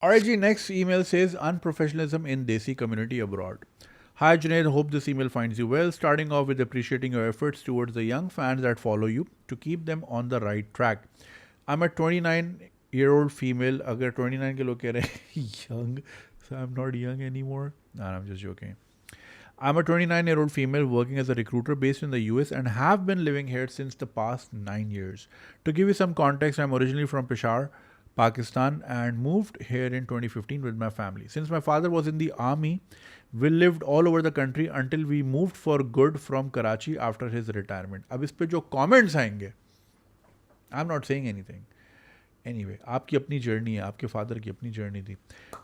RG next email says unprofessionalism in Desi community abroad. Hi Junaid, hope this email finds you well. Starting off with appreciating your efforts towards the young fans that follow you to keep them on the right track. I'm a 29-year-old female. अगर 29 के लोग कह रहे हैं young, so I'm not young anymore. No, I'm just joking. I'm a 29-year-old female working as a recruiter based in the US and have been living here since the past 9 years. To give you some context, I'm originally from Peshawar, Pakistan, and moved here in 2015 with my family. Since my father was in the army, we lived all over the country until we moved for good from Karachi after his retirement. अब इस पे जो comments आएंगे, I'm not saying anything. Anyway, आपकी अपनी journey है, आपके father की अपनी जर्नी थी.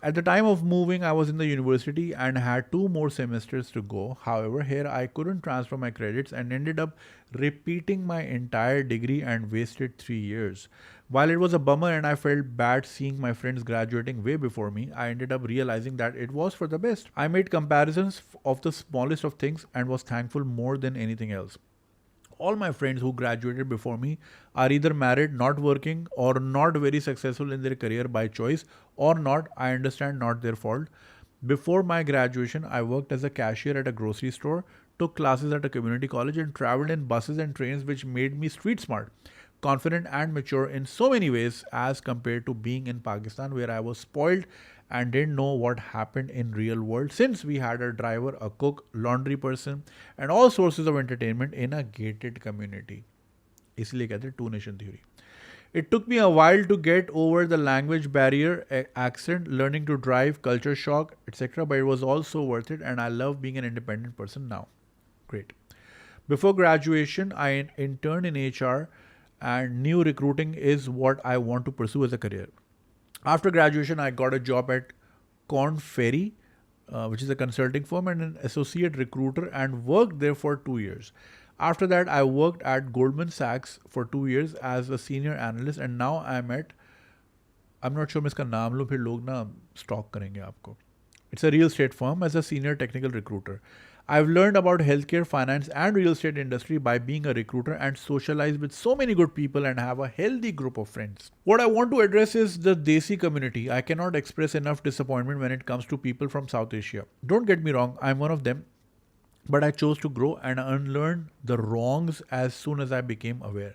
At the time of moving, I was in the university and had 2 more semesters to go. However, here I couldn't transfer my credits and ended up repeating my entire degree and wasted 3 years. While it was a bummer and I felt bad seeing my friends graduating way before me, I ended up realizing that it was for the best. I made comparisons of the smallest of things and was thankful more than anything else. All my friends who graduated before me are either married, not working, or not very successful in their career by choice, or not, I understand, not their fault. Before my graduation, I worked as a cashier at a grocery store, took classes at a community college, and traveled in buses and trains, which made me street smart, confident, and mature in so many ways as compared to being in Pakistan, where I was spoiled and didn't know what happened in real world since we had a driver, a cook, laundry person, and all sources of entertainment in a gated community. इसलिए कहते हैं two nation theory. It took me a while to get over the language barrier, accent, learning to drive, culture shock, etc. But it was also worth it, and I love being an independent person now. Great. Before graduation, I interned in HR, and new recruiting is what I want to pursue as a career. After graduation, I got a job at Korn Ferry, which is a consulting firm, and an associate recruiter, and worked there for 2 years. After that, I worked at Goldman Sachs for 2 years as a senior analyst, and now I'm not sure मैं इसका नाम लूँ फिर लोग ना stalk करेंगे आपको. It's a real estate firm as a senior technical recruiter. I've learned about healthcare, finance, and real estate industry by being a recruiter and socialize with so many good people and have a healthy group of friends. What I want to address is the Desi community. I cannot express enough disappointment when it comes to people from South Asia. Don't get me wrong, I'm one of them, but I chose to grow and unlearn the wrongs as soon as I became aware.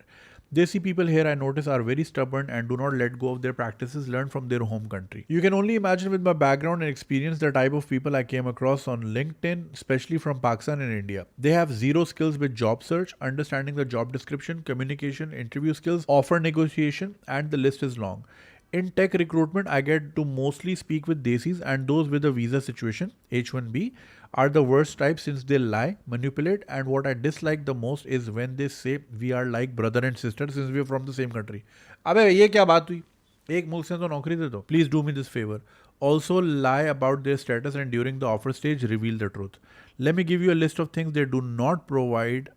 Desi people here I notice are very stubborn and do not let go of their practices learned from their home country. You can only imagine with my background and experience the type of people I came across on LinkedIn, especially from Pakistan and India. They have zero skills with job search, understanding the job description, communication, interview skills, offer negotiation, and the list is long. In tech recruitment, I get to mostly speak with Desis, and those with a visa situation, H1B, are the worst type since they lie, manipulate, and what I dislike the most is when they say we are like brother and sister since we are from the same country. अबे ये क्या बात हुई? एक मुल्क से तो नौकरी दे दो. Please do me this favor. Also lie about their status and during the offer stage reveal the truth. Let me give you a list of things they do not provide.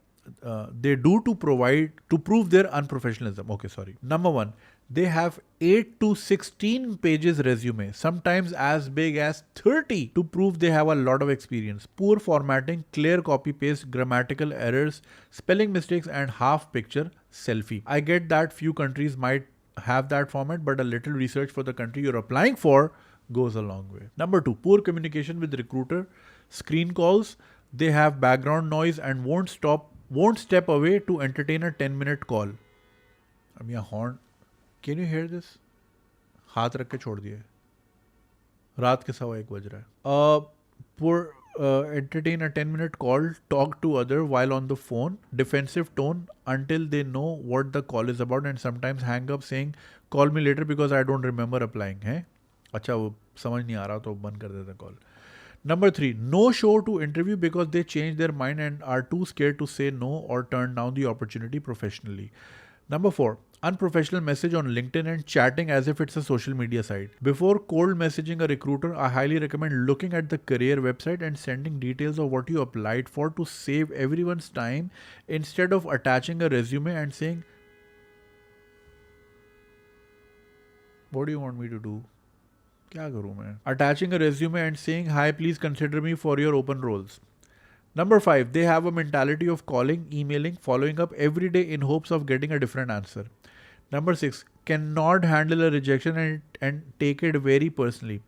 They do to provide to prove their unprofessionalism. Okay, sorry. Number one, they have 8 to 16 pages resume, sometimes as big as 30 to prove they have a lot of experience. Poor formatting, clear copy paste, grammatical errors, spelling mistakes, and half picture selfie. I get that few countries might have that format, but a little research for the country you're applying for goes a long way. Number two, poor communication with recruiter, screen calls. They have background noise and won't step away to entertain a 10-minute call. अब यहाँ horn. Can you hear this? हाथ रख के छोड़ दिए. रात के 1:15 बज रहा है. Poor entertain a 10-minute call, talk to other while on the phone, defensive tone until they know what the call is about, and sometimes hang up saying call me later because I don't remember applying. है? अच्छा वो समझ नहीं आ रहा तो बंद कर देता call. Number three, no show to interview because they change their mind and are too scared to say no or turn down the opportunity professionally. Number four, unprofessional message on LinkedIn and chatting as if it's a social media site. Before cold messaging a recruiter, I highly recommend looking at the career website and sending details of what you applied for to save everyone's time instead of attaching a resume and saying, what do you want me to do? क्या करूँ मैं? Attaching a resume and saying, hi, please consider me for your open roles. Number five, they have a mentality of calling, emailing, following up every day in hopes of getting a different answer. Number six, cannot handle a rejection and take it very personally,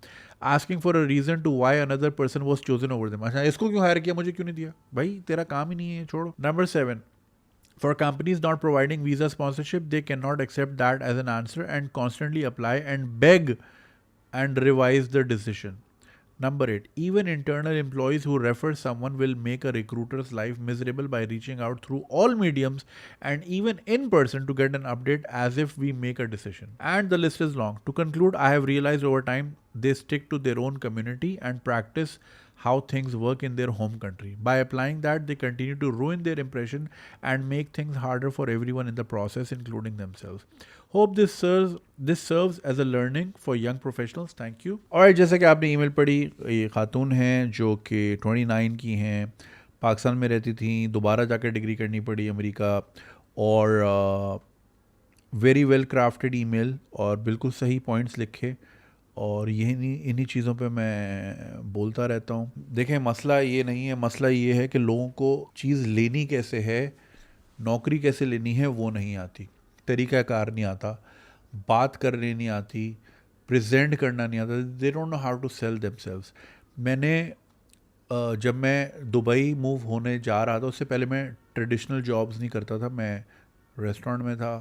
asking for a reason to why another person was chosen over them. अच्छा इसको क्यों higher किया, मुझे क्यों नहीं दिया भाई, तेरा काम ही नहीं है, छोड़ो. Number 7, for companies not providing visa sponsorship, they cannot accept that as an answer and constantly apply and beg and revise the decision. Number 8, even internal employees who refer someone will make a recruiter's life miserable by reaching out through all mediums and even in person to get an update as if we make a decision. And the list is long. To conclude, I have realized over time they stick to their own community and practice how things work in their home country. By applying that, they continue to ruin their impression and make things harder for everyone in the process, including themselves. Hope this serves as a learning for young professionals. Thank you. और जैसे कि आपने email पढ़ी, ये खातून हैं जो कि 29 की हैं, पाकिस्तान में रहती थी, दोबारा जाकर डिग्री करनी पड़ी अमेरिका, और वेरी वेल क्राफ्टेड ईमेल और बिल्कुल सही पॉइंट्स लिखे, और यही इन्हीं चीज़ों पे मैं बोलता रहता हूँ. देखें, मसला ये नहीं है, मसला ये है कि लोगों को चीज़ लेनी कैसे है, नौकरी कैसे लेनी है वो नहीं आती, तरीक़ाकार नहीं आता, बात करनी नहीं आती, प्रेजेंट करना नहीं आता. They don't know how to sell themselves. मैंने जब मैं दुबई मूव होने जा रहा था, उससे पहले मैं ट्रेडिशनल जॉब्स नहीं करता था. मैं रेस्टोरेंट में था,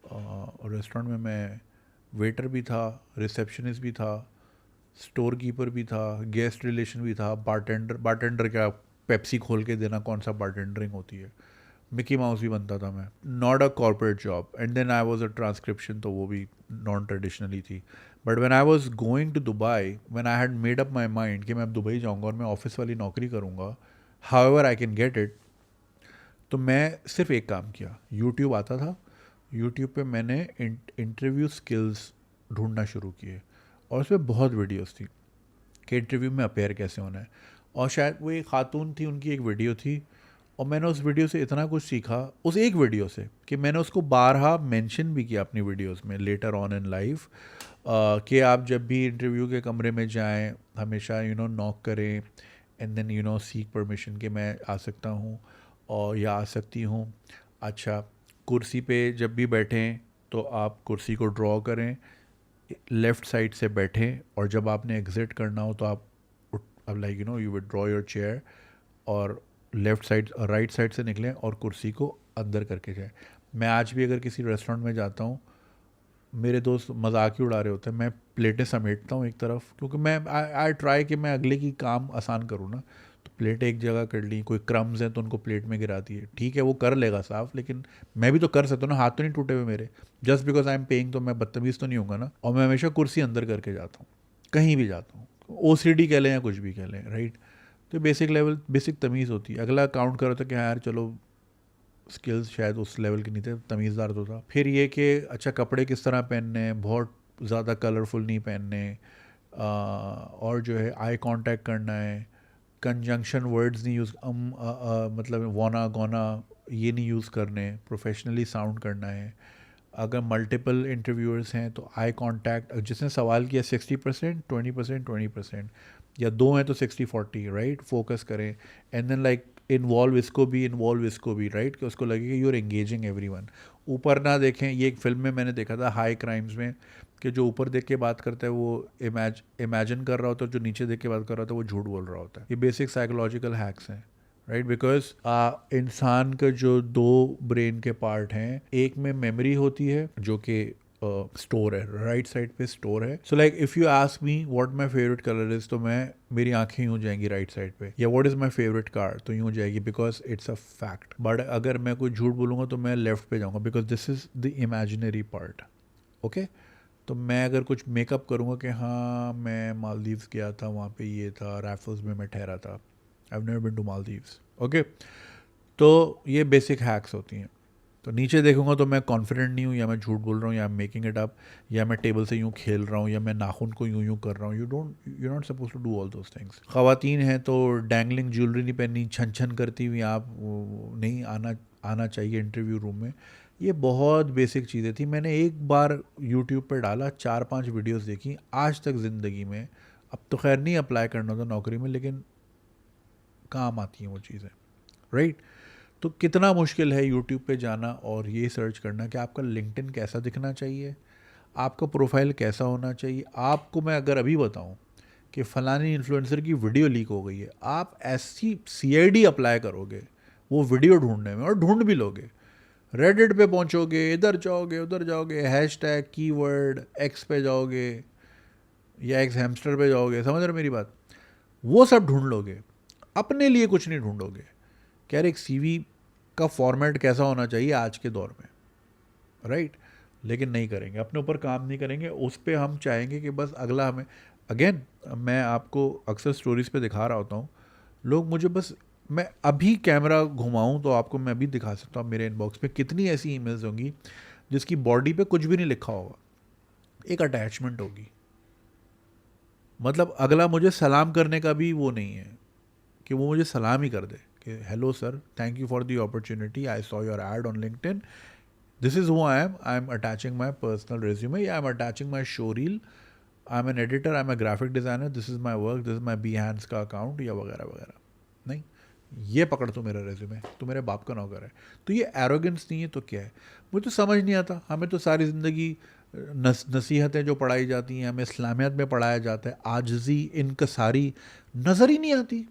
रेस्टोरेंट में मैं वेटर भी था, रिसेप्शनिस्ट भी था, स्टोर कीपर भी था, गेस्ट रिलेशन भी था, बारटेंडर क्या पेप्सी खोल के देना, कौन सा बारटेंडरिंग होती है, मिकी माउस भी बनता था मैं. Not a corporate job. And then I was a transcription, तो वो भी नॉन ट्रेडिशनली थी. But when I was going to Dubai, when I had made up my mind कि मैं अब दुबई जाऊँगा और मैं ऑफिस वाली नौकरी करूँगा, however I can get it, तो मैं सिर्फ एक काम किया. यूट्यूब आता था, यूट्यूब पे मैंने इंटरव्यू स्किल्स ढूंढना शुरू किए, और उसमें बहुत वीडियोस थी कि इंटरव्यू में अपेयर कैसे होना है. और शायद वो एक खातून थी, उनकी एक वीडियो थी, और मैंने उस वीडियो से इतना कुछ सीखा, उस एक वीडियो से, कि मैंने उसको बारहा मेंशन भी किया अपनी वीडियोस में लेटर ऑन इन लाइफ, कि आप जब भी इंटरव्यू के कमरे में जाएं हमेशा नॉक करें, एंड देन सीक परमिशन कि मैं आ सकता हूँ और या आ सकती हूँ. अच्छा, कुर्सी पे जब भी बैठें तो आप कुर्सी को ड्रॉ करें, लेफ़्ट साइड से बैठें, और जब आपने एग्ज़िट करना हो तो आप like you will draw your chair और लेफ़्ट साइड राइट साइड से निकलें और कुर्सी को अंदर करके जाएं. मैं आज भी अगर किसी रेस्टोरेंट में जाता हूँ, मेरे दोस्त मजाक ही उड़ा रहे होते हैं, मैं प्लेटें समेटता हूँ एक तरफ, क्योंकि मैं आई ट्राई कि मैं अगले की काम आसान करूँ ना. तो प्लेट एक जगह कर ली, कोई क्रम्स हैं तो उनको प्लेट में गिरा दिए, ठीक है वो कर लेगा साफ़, लेकिन मैं भी तो कर सकता हूँ ना, हाथ तो नहीं टूटे हुए मेरे. Just because I am paying तो मैं बदतमीज़ तो नहीं होगा ना. और मैं हमेशा कुर्सी अंदर करके जाता हूँ कहीं भी जाता हूँ, OCD कह लें या कुछ भी कह लें, राइट. तो बेसिक तमीज़ होती है. अगला काउंट करो तो क्या यार, चलो स्किल्स शायद उस लेवल के नहीं थे, तमीज़दार तो था. फिर ये कि अच्छा कपड़े किस तरह पहनने हैं, बहुत ज़्यादा कलरफुल नहीं पहनने, और जो है आई कांटेक्ट करना है, कंजंक्शन वर्ड्स नहीं यूज़, मतलब वाना गोना ये नहीं यूज़ करने, प्रोफेशनली साउंड करना है. अगर मल्टीपल इंटरव्यूअर्स हैं तो आई कांटेक्ट, जिसने सवाल किया 60%, 20%, 20%, या दो हैं तो 60-40, राइट, फोकस करें. एंड देन लाइक इन्वॉल्व इसको भी, राइट, कि उसको लगे कि यू आर एंगेजिंग एवरीवन. ऊपर ना देखें. ये एक फिल्म में मैंने देखा था, हाई क्राइम्स में, कि जो ऊपर देख के बात करता है वो इमेजिन कर रहा होता है, जो नीचे देख के बात कर रहा होता है वो झूठ बोल रहा होता है. ये बेसिक साइकोलॉजिकल हैक्स हैं, राइट. बिकॉज इंसान का जो दो ब्रेन के पार्ट हैं, एक में मेमोरी होती है जो कि स्टोर है, राइट साइड पे स्टोर है. So like if you ask me what my favourite colour is, तो मेरी आंखें यूँ जाएंगी राइट साइड पे. या what is my favourite car, तो यूँ जाएगी, because it's a fact. But अगर मैं कोई झूठ बोलूँगा तो मैं लेफ्ट पे जाऊँगा, because this is the imaginary part. Okay, तो मैं अगर कुछ मेकअप करूँगा कि हाँ मैं मालदीव्स गया था, वहाँ पे ये था, रैफल्स में मैं ठहरा था, I have never been to Maldives. Okay, तो ये बेसिक हैक्स होती हैं. तो नीचे देखूंगा तो मैं कॉन्फिडेंट नहीं हूँ, या मैं झूठ बोल रहा हूँ, या मेकिंग इट अप, या मैं टेबल से यूँ खेल रहा हूँ, या मैं नाखून को यूँ कर रहा हूँ. You not suppose to do all those things. ख़वातीन हैं तो डैंगलिंग ज्वेलरी नहीं पहननी, छन छन करती हुई आप नहीं आना चाहिए इंटरव्यू रूम में. ये बहुत बेसिक चीज़ें थी. मैंने एक बार यूट्यूब पर डाला, 4-5 वीडियोज़ देखी, आज तक ज़िंदगी में, अब तो खैर नहीं अप्लाई करना था नौकरी में, लेकिन काम आती हैं वो चीज़ें, राइट. तो कितना मुश्किल है यूट्यूब पे जाना और ये सर्च करना कि आपका लिंक्डइन कैसा दिखना चाहिए, आपका प्रोफाइल कैसा होना चाहिए। आपको मैं अगर अभी बताऊं कि फ़लानी इन्फ्लुएंसर की वीडियो लीक हो गई है, आप ऐसी CID अप्लाई करोगे वो वीडियो ढूंढने में, और ढूंढ भी लोगे। रेडिट पे पहुंचोगे, इधर जाओगे उधर जाओगे, हैशटैग कीवर्ड एक्स पे जाओगे या एक्स हैमस्टर पे जाओगे, समझ रहे मेरी बात, वो सब ढूंढ लोगे, अपने लिए कुछ नहीं ढूंढोगे। कह रहे एक CV का फॉर्मेट कैसा होना चाहिए आज के दौर में, राइट? लेकिन नहीं करेंगे, अपने ऊपर काम नहीं करेंगे, उस पर हम चाहेंगे कि बस अगला हमें, अगेन मैं आपको अक्सर स्टोरीज पे दिखा रहा होता हूँ, लोग मुझे बस, मैं अभी कैमरा घुमाऊँ तो आपको मैं अभी दिखा सकता हूँ मेरे इनबॉक्स पे कितनी ऐसी ईमेल्स होंगी जिसकी बॉडी पे कुछ भी नहीं लिखा होगा, एक अटैचमेंट होगी, मतलब अगला मुझे सलाम करने का भी वो नहीं है कि वो मुझे सलाम ही कर दे कि hello sir, thank you for the opportunity, I saw your add on LinkedIn, this is who I am attaching my personal resume, yeah, I'm attaching my show reel, I'm an editor, I'm a graphic designer, this is my work, this is my Behance का account या वगैरह वगैरह। नहीं, ये पकड़ तो मेरा resume, तो मेरे बाप का नौकर है। तो ये एरोगेंस नहीं है तो क्या है? मुझे तो समझ नहीं आता। हमें तो सारी ज़िंदगी नसीहतें जो पढ़ाई जाती हैं, हमें इस्लामियत में पढ़ाया जाता है, आजिज़ी इनकसारी नज़र ही नहीं आती।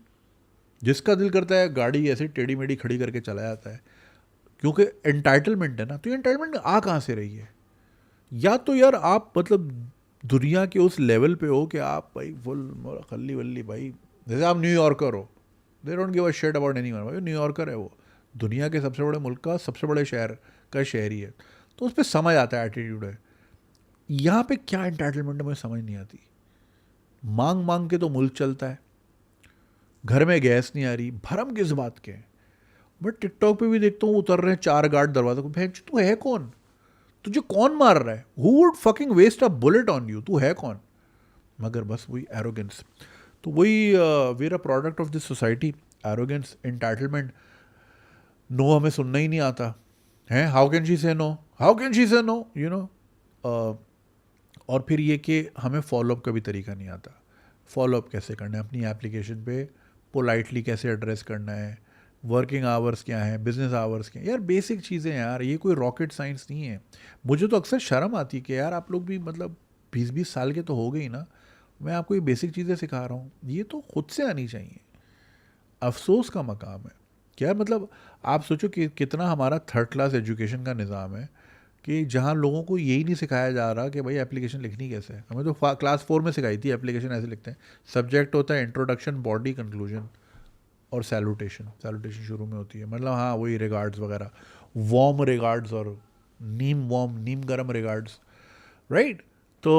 जिसका दिल करता है गाड़ी ऐसे टेढ़ी मेढ़ी खड़ी करके चला जाता है, क्योंकि एंटाइटलमेंट है ना। तो ये एंटाइटलमेंट आ कहाँ से रही है? या तो यार आप मतलब दुनिया के उस लेवल पे हो कि आप भाई फुल खल्ली वल्ली भाई, जैसे आप न्यूयॉर्कर हो, they don't give a shit about anyone, भाई न्यूयॉर्कर है वो, दुनिया के सबसे बड़े मुल्क का सबसे बड़े शहर का शहरी है, तो उस पर समझ आता है, एटीट्यूड है। यहाँ पे क्या एंटाइटलमेंट है मुझे समझ नहीं आती। मांग मांग के तो मुल्क चलता है, घर में गैस नहीं आ रही, भरम किस बात के हैं? बट टिकटॉक पे भी देखता हूँ उतर रहे हैं 4 गार्ड दरवाजे को, भेज तू है कौन? तुझे कौन मार रहा है? Who would fucking waste a bullet on you? तू है कौन? मगर बस वही एरोगेंस, तो वही we are a product of this society, arrogance, entitlement. No हमें सुनना ही नहीं आता है, how can she say no, how can she say no, you know. और फिर ये कि हमें फॉलोअप का भी तरीका नहीं आता, फॉलोअप कैसे करना है अपनी एप्लीकेशन पे, पोलाइटली कैसे एड्रेस करना है, वर्किंग आवर्स क्या हैं, बिजनेस आवर्स क्या हैं, यार बेसिक चीज़ें यार, ये कोई रॉकेट साइंस नहीं है। मुझे तो अक्सर शर्म आती है कि यार आप लोग भी मतलब 20-20 साल के तो हो गए ही ना, मैं आपको ये बेसिक चीज़ें सिखा रहा हूँ, ये तो खुद से आनी चाहिए। अफसोस का मकाम है क्या, मतलब आप सोचो कि कितना हमारा थर्ड क्लास एजुकेशन का निज़ाम है कि जहाँ लोगों को यही नहीं सिखाया जा रहा कि भाई एप्लीकेशन लिखनी कैसे है। हमें तो क्लास 4 में सिखाई थी एप्लीकेशन ऐसे लिखते हैं। सब्जेक्ट होता है इंट्रोडक्शन, बॉडी, कंक्लूजन और सैल्यूटेशन शुरू में होती है, मतलब हाँ वही रिगार्ड्स वगैरह, वार्म रिगार्ड्स और नीम गरम रिगार्ड्स, राइट? तो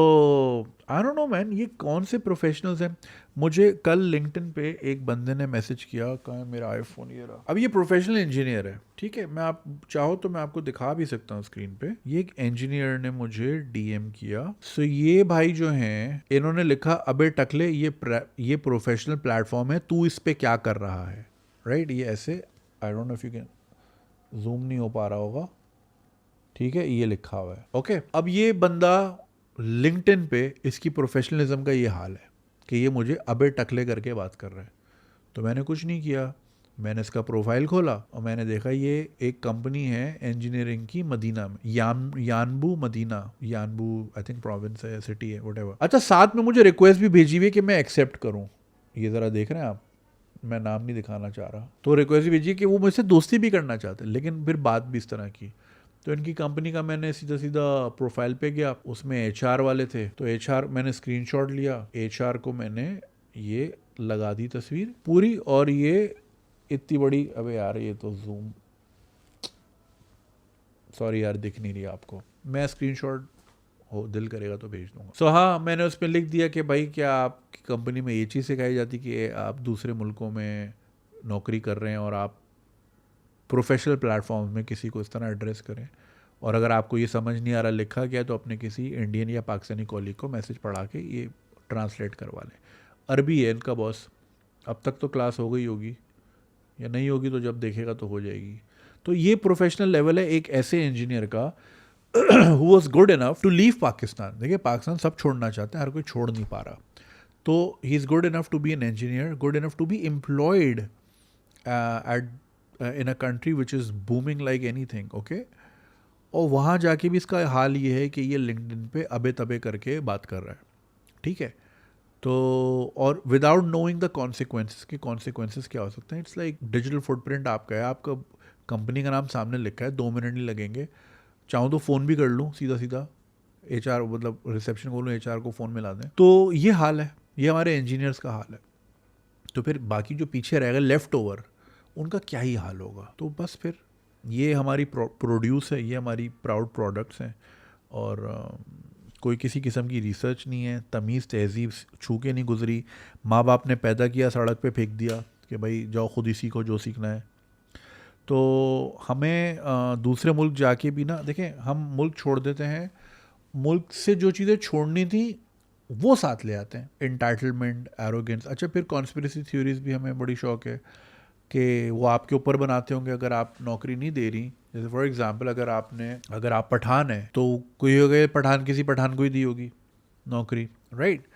आई डोंट नो मैन, ये कौन से प्रोफेशनल्स हैं। मुझे कल लिंक्डइन पे एक बंदे ने मैसेज किया, कहाँ है मेरा आईफोन, ये रहा। अब ये प्रोफेशनल इंजीनियर है, ठीक है, मैं आप चाहो तो मैं आपको दिखा भी सकता हूँ स्क्रीन पे। ये एक इंजीनियर ने मुझे DM किया। सो ये भाई जो हैं इन्होंने लिखा, अबे टकले ये प्रोफेशनल प्लेटफॉर्म है, तू इस पे क्या कर रहा है, राइट? ये ऐसे, आई don't know if you can, zoom नहीं हो पा रहा होगा, ठीक है, ये लिखा हुआ है, ओके। अब ये बंदा लिंक्डइन पे, इसकी प्रोफेशनलिज्म का ये हाल है कि ये मुझे अबे टकले करके बात कर रहा है। तो मैंने कुछ नहीं किया, मैंने इसका प्रोफाइल खोला और मैंने देखा ये एक कंपनी है इंजीनियरिंग की मदीना में, Yanbu Medina, Yanbu I think province है, सिटी है, व्हाटएवर। अच्छा, साथ में मुझे रिक्वेस्ट भी भेजी हुई है कि मैं एक्सेप्ट करूँ, ये ज़रा देख रहे हैं आप, मैं नाम नहीं दिखाना चाह रहा, तो रिक्वेस्ट भी भेजी कि वो मुझसे दोस्ती भी करना चाहते, लेकिन फिर बात भी इस तरह की। तो इनकी कंपनी का मैंने सीधा सीधा प्रोफाइल पे गया, उसमें HR वाले थे, तो HR मैंने स्क्रीनशॉट लिया, HR को मैंने ये लगा दी तस्वीर पूरी, और ये इतनी बड़ी, अबे यार ये तो जूम, सॉरी यार दिख नहीं रही आपको, मैं स्क्रीनशॉट हो दिल करेगा तो भेज दूंगा। सो हाँ, मैंने उस पर लिख दिया कि भाई क्या आपकी कंपनी में ये चीज़ सिखाई जाती कि आप दूसरे मुल्कों में नौकरी कर रहे हैं और आप प्रोफेशनल प्लेटफॉर्म में किसी को इस तरह एड्रेस करें, और अगर आपको ये समझ नहीं आ रहा लिखा गया तो अपने किसी इंडियन या पाकिस्तानी कॉलीग को मैसेज पढ़ा के ये ट्रांसलेट करवा लें। अरबी है इनका बॉस, अब तक तो क्लास हो गई होगी, या नहीं होगी तो जब देखेगा तो हो जाएगी। तो ये प्रोफेशनल लेवल है एक ऐसे इंजीनियर का who was good enough to leave Pakistan. देखिए पाकिस्तान सब छोड़ना चाहते हैं, हर कोई छोड़ नहीं पा रहा, तो he is good enough to be an engineer, good enough to be employed at in a country which is booming like anything, okay. और वहाँ जाके भी इसका हाल ये है कि ये लिंक्डइन पे अबे तबे करके बात कर रहा है, ठीक है। तो और विदाउट नोइंग द कॉन्सिक्वेंसेस, के कॉन्सिक्वेंसेस क्या हो सकते हैं। इट्स लाइक डिजिटल फुटप्रिंट आपका है, आपका कंपनी का नाम सामने लिखा है, 2 मिनट नहीं लगेंगे, चाहूँ तो फ़ोन भी कर लूँ सीधा सीधा, HR मतलब रिसेप्शन को बोलूँ HR को फ़ोन मिला दें। तो ये हाल है, ये हमारे इंजीनियर्स का हाल है। तो फिर बाकी जो पीछे रहेगा लेफ़्ट ओवर, उनका क्या ही हाल होगा। तो बस फिर ये हमारी प्रोड्यूस है, ये हमारी प्राउड प्रोडक्ट्स हैं, और कोई किसी किस्म की रिसर्च नहीं है, तमीज़ तहज़ीब छू के नहीं गुजरी। माँ बाप ने पैदा किया, सड़क पे फेंक दिया कि भाई जाओ खुद ही सीखो जो सीखना है। तो हमें दूसरे मुल्क जाके भी ना, देखें हम मुल्क छोड़ देते हैं, मुल्क से जो चीज़ें छोड़नी थी वो साथ ले आते हैं, इंटाइटलमेंट, एरोगेंस। अच्छा, फिर कॉन्स्पिरेसी थ्योरीज भी हमें बड़ी शौक है कि वो आपके ऊपर बनाते होंगे अगर आप नौकरी नहीं दे रही। जैसे फॉर एग्जांपल अगर आप पठान है तो कोई हो गए पठान, किसी पठान को ही दी होगी नौकरी, राइट।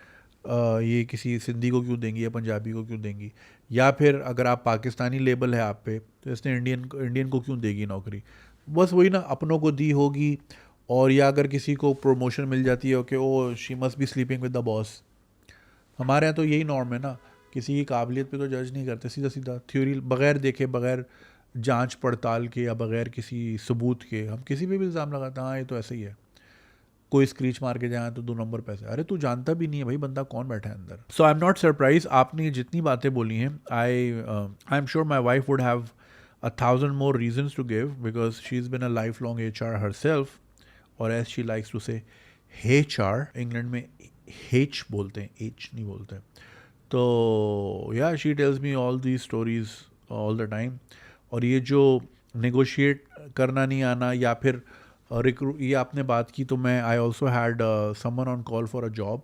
ये किसी सिंधी को क्यों देंगी या पंजाबी को क्यों देंगी। या फिर अगर आप पाकिस्तानी लेबल है आप पे तो इसने इंडियन को क्यों देगी नौकरी। बस वही ना, अपनों को दी होगी। और या अगर किसी को प्रमोशन मिल जाती है कि oh she must be sleeping with the boss. हमारे यहाँ तो यही नॉर्म है ना, किसी की काबिलियत पे तो जज नहीं करते, सीधा सीधा थ्योरी बगैर देखे, बगैर जांच पड़ताल के या बगैर किसी सबूत के हम किसी पे भी इल्ज़ाम लगाते हैं, हाँ ये तो ऐसे ही है। कोई स्क्रीच मार के जाए तो 2 नंबर पैसे, अरे तू जानता भी नहीं है भाई बंदा कौन बैठा है अंदर। सो आई एम नॉट सरप्राइज, आपने जितनी बातें बोली हैं, I am sure my wife would have 1,000 more reasons to give because she's been a lifelong HR herself, or as she likes to say HR, England में H बोलते हैं, H नहीं बोलते। तो या she tells me all the stories all the time. और ये जो नेगोशिएट करना नहीं आना या फिर ये आपने बात की, तो मैं I also had someone on call for a job,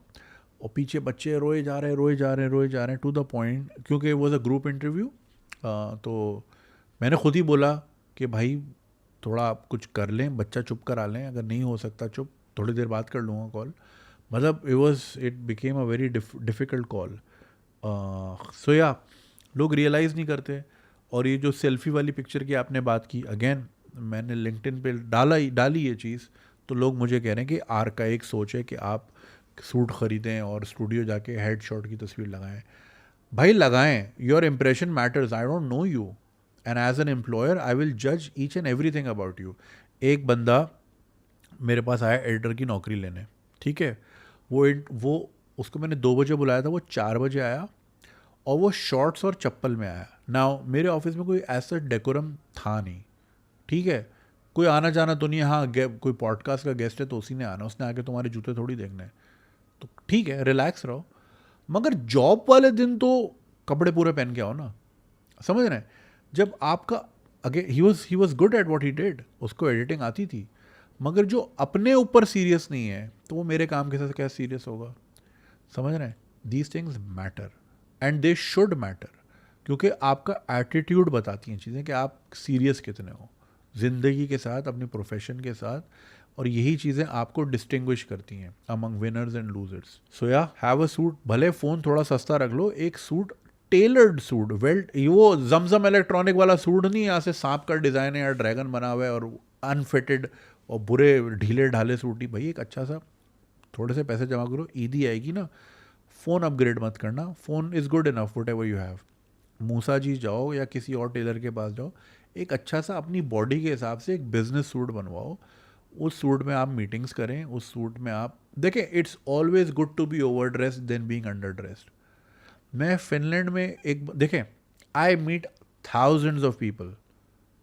और पीछे बच्चे रोए जा रहे हैं टू द पॉइंट, क्योंकि it was a group interview. तो मैंने खुद ही बोला कि भाई थोड़ा आप कुछ कर लें, बच्चा चुप करा लें, अगर नहीं हो सकता चुप, थोड़ी देर बाद कर लूँगा कॉल। मतलब it became a very difficult call. So या लोग रियलाइज़ नहीं करते। और ये जो सेल्फ़ी वाली पिक्चर की आपने बात की, अगेन मैंने लिंक्डइन पे डाली ये चीज़, तो लोग मुझे कह रहे हैं कि आर्काइक सोच है कि आप सूट ख़रीदें और स्टूडियो जाके हेड शॉट की तस्वीर लगाएं। भाई लगाएं, your impression matters, I don't know you, and as an employer I will जज each and everything about you. एक बंदा मेरे पास आया एडिटर की नौकरी लेने, ठीक है। वो उसको मैंने 2 बजे बुलाया था, वो 4 बजे आया, और वो शॉर्ट्स और चप्पल में आया। नाउ मेरे ऑफिस में कोई ऐसा डेकोरम था नहीं, ठीक है। कोई आना जाना तो नहीं है, हाँ कोई पॉडकास्ट का गेस्ट है तो उसी ने आना, उसने आके तुम्हारे जूते थोड़ी देखने हैं, तो ठीक है रिलैक्स रहो। मगर जॉब वाले दिन तो कपड़े पूरे पहन के आओ ना, समझ रहे हैं। जब आपका अगे he was good at what he did, उसको एडिटिंग आती थी, मगर जो अपने ऊपर सीरियस नहीं है तो वो मेरे काम के साथ क्या सीरियस होगा, समझ रहे हैं। These things matter and they should matter, क्योंकि आपका एटीट्यूड बताती हैं चीज़ें कि आप सीरियस कितने हो ज़िंदगी के साथ, अपने प्रोफेशन के साथ, और यही चीज़ें आपको डिस्टिंग्विश करती हैं अमंग विनर्स एंड लूजर्स। सो या हैव अ सूट, भले फ़ोन थोड़ा सस्ता रख लो, एक सूट, टेलर्ड सूट, वो जमजम इलेक्ट्रॉनिक वाला सूट नहीं, यहाँ से सांप का डिज़ाइन है या ड्रैगन बना हुआ है और अनफिटेड और बुरे ढीले ढाले सूट ही। भाई एक अच्छा सा, थोड़े से पैसे जमा करो, ईदी आएगी ना, फ़ोन अपग्रेड मत करना, phone is good enough whatever you have. Musa ji जाओ या किसी और टेलर के पास जाओ, एक अच्छा सा अपनी बॉडी के हिसाब से एक बिजनेस सूट बनवाओ, उस सूट में आप मीटिंग्स करें, उस सूट में आप देखें। It's always good to be over dressed than being under dressed. मैं फिनलैंड में एक देखें, I meet thousands of people,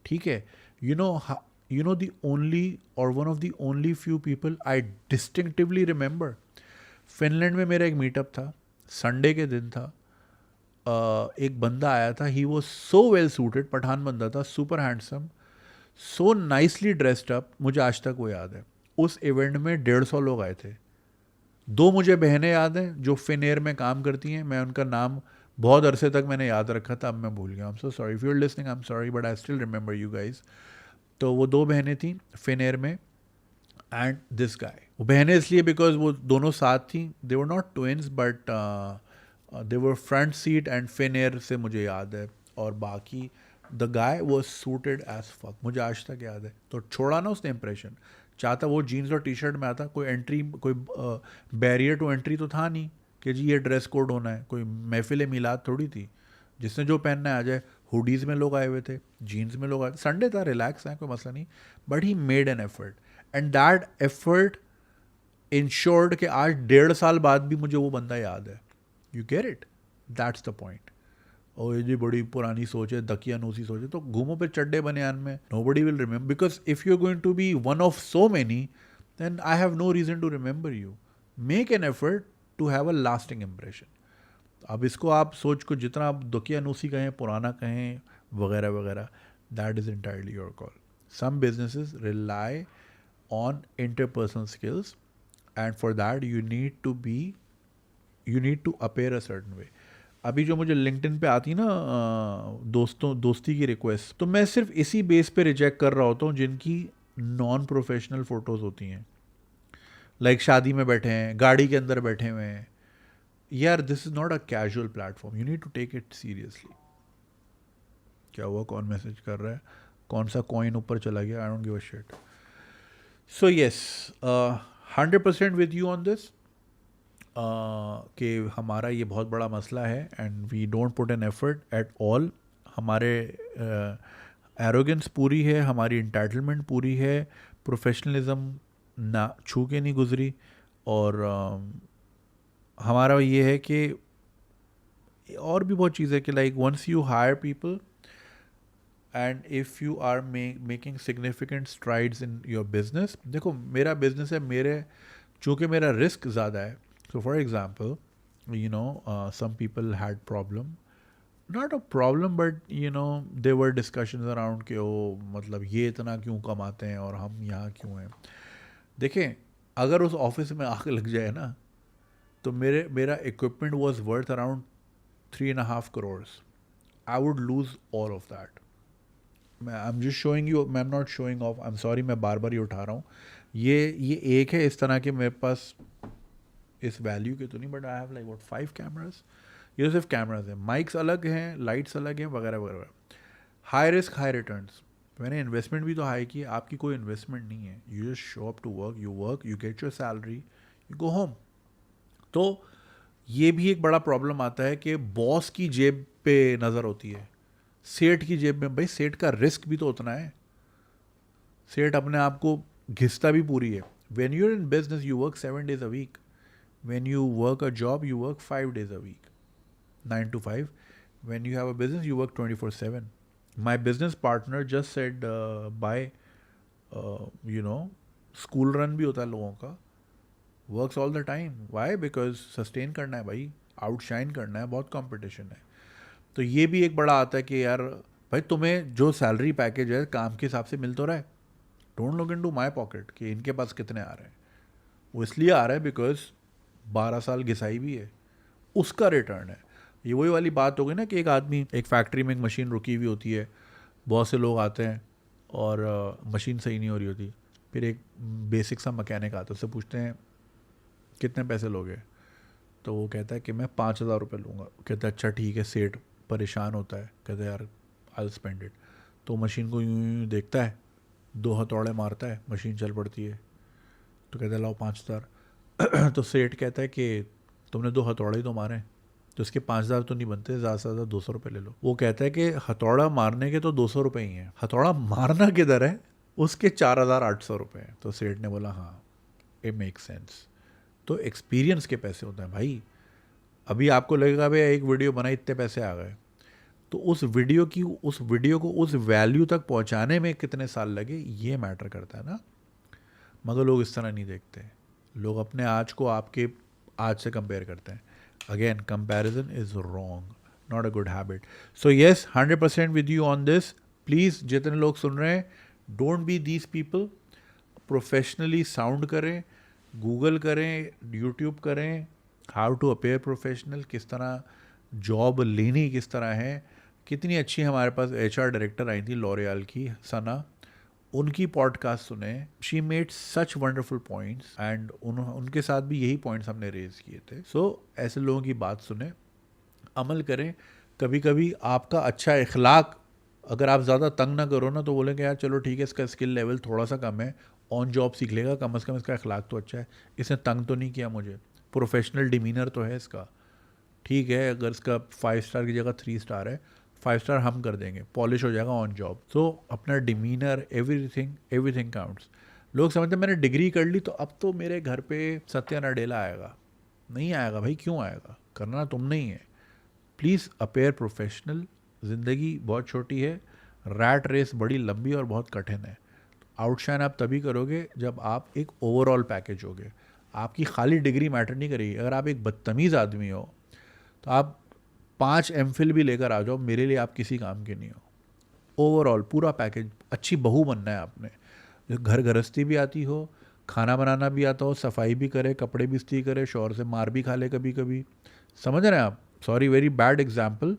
ठीक है। You know the only or one of the only few people I distinctively remember, Finland में मेरा एक meetup था, संडे के दिन था। एक बंदा आया था, he was so well suited, Pathan बंदा था, super handsome, so nicely dressed up, मुझे आज तक वो याद है। उस इवेंट में 150 लोग आए थे। 2 मुझे बहनें याद हैं जो फिनएयर में काम करती हैं, मैं उनका नाम बहुत अरसे तक मैंने याद रखा था, अब मैं भूल गया। I am so sorry if you are listening, I am sorry but I still remember you guys. तो वो 2 बहनें थी फिनएयर में, एंड दिस गाय, वो बहनें इसलिए बिकॉज वो दोनों साथ थी, they were not twins but they were front seat and Finnair से मुझे याद है। और बाकी the guy was suited as fuck, मुझे आज तक याद है। तो छोड़ा ना उसने इंप्रेशन, चाहता वो जीन्स और टी शर्ट में आता, कोई एंट्री, कोई बैरियर टू एंट्री तो था नहीं कि जी ये ड्रेस कोड होना है, कोई महफिल मिलाद थोड़ी थी, जिसने जो पहनना है आ जाए। हुडीज़ में लोग आए हुए थे, जीन्स में लोग आए, संडे था, रिलैक्स है, कोई मसला नहीं, but he made an effort, and that effort insured कि आज 1.5 साल बाद भी मुझे वो बंदा याद है। You get it, that's the point. और ये जी बड़ी पुरानी सोच है, दकियानूसी सोच है, तो घूमो फिर चड्डे बनियान में, nobody will remember, because if you are going to be one of so many then I have no reason to remember you. Make an effort to have a lasting impression. अब इसको आप सोच को जितना आप दकियानूसी कहें, पुराना कहें, वगैरह वगैरह, that is entirely your call. Some businesses rely on interpersonal skills, and for that you need to appear a certain way. अभी जो मुझे लिंक्डइन पे आती ना दोस्ती की रिक्वेस्ट, तो मैं सिर्फ इसी बेस पे रिजेक्ट कर रहा होता हूँ जिनकी नॉन प्रोफेशनल फोटोज़ होती हैं, लाइक शादी में बैठे हैं, गाड़ी के अंदर बैठे हुए हैं। यार this is not a casual platform, you need to take it seriously. क्या हुआ, कौन मैसेज कर रहा है, कौन सा कॉइन ऊपर चला गया, I don't give a shit. So yes, 100% with you on this, कि हमारा ये बहुत बड़ा मसला है and we don't put an effort at all. हमारे एरोगेंस पूरी है, हमारी इंटाइटलमेंट पूरी है, प्रोफेशनलिज्म ना छू के नहीं गुजरी, और हमारा ये है कि और भी बहुत चीज़ें कि like once you hire people and if you are making significant strides in your business. देखो मेरा बिजनेस है, मेरे चूँकि मेरा रिस्क ज़्यादा है, so for example, some people had problem, not a problem, but there were discussions around कि मतलब ये इतना क्यों कमाते हैं और हम यहाँ क्यों हैं। देखें, अगर उस ऑफिस में आग लग जाए ना, तो मेरा equipment was worth around 3.5 crores, I would lose all of that. I am just showing you, I am not showing off, I am sorry, मैं बार बार ये उठा रहा हूँ। ये एक है इस तरह के मेरे पास, इस वैल्यू के तो नहीं, but I have like what 5 cameras. ये तो सिर्फ कैमराज हैं, माइक्स अलग हैं, लाइट्स अलग हैं, वगैरह वगैरह। हाई रिस्क हाई रिटर्न्स, मैंने इन्वेस्टमेंट भी तो हाई की, आपकी कोई इन्वेस्टमेंट नहीं है, you just show up to work, you get your salary, you go home. तो ये भी एक बड़ा प्रॉब्लम आता है कि बॉस की जेब पे नज़र होती है, सेठ की जेब में। भाई सेठ का रिस्क भी तो उतना है, सेठ अपने आप को घिसता भी पूरी है। When you are in business you work 7 days a week, when you work a job you work 5 days a week, 9 to 5. When you have a business you work 24/7. My business partner just said by school run भी होता है लोगों का, works all the time. Why? Because sustain करना है भाई, outshine करना है, बहुत competition है। तो ये भी एक बड़ा आता है कि यार भाई तुम्हें जो सैलरी पैकेज है काम के हिसाब से मिल तो रहा है, don't look into my pocket कि इनके पास कितने आ रहे हैं। वो इसलिए आ रहा है बिकॉज 12 साल घिसाई भी है, उसका रिटर्न है। ये वही वाली बात हो गई ना कि एक आदमी, एक फैक्ट्री में एक मशीन रुकी हुई होती है, बहुत से लोग आते हैं और मशीन सही नहीं हो रही होती, फिर एक बेसिक सा मैकेनिक आता है, उससे पूछते हैं कितने पैसे लोगे, तो वो कहता है कि मैं 5,000 रुपये लूँगा। कहता है अच्छा ठीक है। सेठ परेशान होता है, कहता है यार आई स्पेंड इट। तो मशीन को यूँ यूँ देखता है, 2 हथौड़े मारता है, मशीन चल पड़ती है। तो कहता है लाओ 5,000। तो सेठ कहता है कि तुमने 2 हथौड़े ही तो मारे, तो इसके 5,000 तो नहीं बनते, ज़्यादा से ज़्यादा 200 रुपये ले लो। वो कहता है कि हथौड़ा मारने के तो 200 रुपये ही हैं, हथौड़ा मारना किधर है, उसके 4,800 रुपये हैं। तो सेठ ने बोला हाँ इट मेक सेंस। तो एक्सपीरियंस के पैसे होते हैं भाई। अभी आपको लगेगा भाई एक वीडियो बनाई इतने पैसे आ गए, तो उस वीडियो को उस वैल्यू तक पहुंचाने में कितने साल लगे ये मैटर करता है ना। मगर लोग इस तरह नहीं देखते, लोग अपने आज को आपके आज से कंपेयर करते हैं। Again comparison is wrong, not a good habit. So yes 100% with you on this. Please जितने लोग सुन रहे हैं, don't be these people. Professionally sound करें, गूगल करें, यूट्यूब करें, हाउ टू अपेयर प्रोफेशनल, किस तरह जॉब लेनी किस तरह है। कितनी अच्छी हमारे पास HR डायरेक्टर आई थी लॉरियल की, सना, उनकी पॉडकास्ट सुने, she made such wonderful points and उनके साथ भी यही पॉइंट्स हमने रेज किए थे। सो ऐसे लोगों की बात सुने, अमल करें। कभी कभी आपका अच्छा इखलाक अगर आप ज़्यादा तंग ना करो ना तो बोलेंगे यार चलो ठीक है, इसका स्किल लेवल थोड़ा सा कम है, ऑन जॉब सीख लेगा, कम से कम इसका अखलाक तो अच्छा है, इसने तंग तो नहीं किया मुझे, प्रोफेशनल डिमीनर तो है इसका, ठीक है। अगर इसका 5 स्टार की जगह 3 स्टार है, 5 स्टार हम कर देंगे, पॉलिश हो जाएगा ऑन जॉब। तो अपना डिमीनर, एवरीथिंग एवरीथिंग काउंट्स। लोग समझते हैं मैंने डिग्री कर ली तो अब तो मेरे घर पे सत्या नडेला आएगा। नहीं आएगा भाई, क्यों आएगा? करना तुमने ही है। Please appear professional. ज़िंदगी बहुत छोटी है, रैट रेस बड़ी लंबी और बहुत कठिन है। आउटशाइन आप तभी करोगे जब आप एक ओवरऑल पैकेज होगे। आपकी खाली डिग्री मैटर नहीं करेगी। अगर आप एक बदतमीज़ आदमी हो तो आप 5 MPhil भी लेकर आ जाओ, मेरे लिए आप किसी काम के नहीं हो। ओवरऑल पूरा पैकेज। अच्छी बहू बनना है आपने, जो घर गृहस्थी भी आती हो, खाना बनाना भी आता हो, सफाई भी करे, कपड़े भी इस्त्री करे, शौहर से मार भी खा ले कभी कभी। समझ रहे हैं आप? Sorry, very bad example,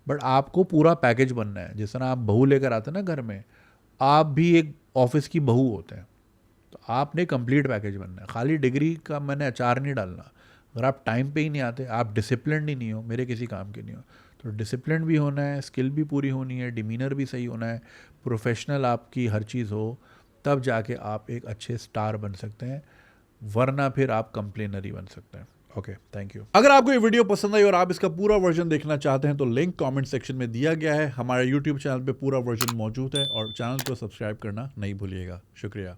but आपको पूरा पैकेज बनना है। जिस तरह आप बहू लेकर आते हैं ना घर में, आप भी एक ऑफिस की बहू होते हैं, तो आपने कंप्लीट पैकेज बनना है। खाली डिग्री का मैंने अचार नहीं डालना। अगर आप टाइम पे ही नहीं आते, आप डिसिप्लिन ही नहीं हो, मेरे किसी काम के नहीं हो। तो डिसिप्लिन भी होना है, स्किल भी पूरी होनी है, डिमीनर भी सही होना है, प्रोफेशनल आपकी हर चीज़ हो, तब जाके आप एक अच्छे स्टार बन सकते हैं, वरना फिर आप कंप्लेनर ही बन सकते हैं। Okay, thank you. अगर आपको ये वीडियो पसंद आई और आप इसका पूरा वर्जन देखना चाहते हैं तो लिंक कमेंट सेक्शन में दिया गया है। हमारे यूट्यूब चैनल पे पूरा वर्जन मौजूद है और चैनल को सब्सक्राइब करना नहीं भूलिएगा। शुक्रिया।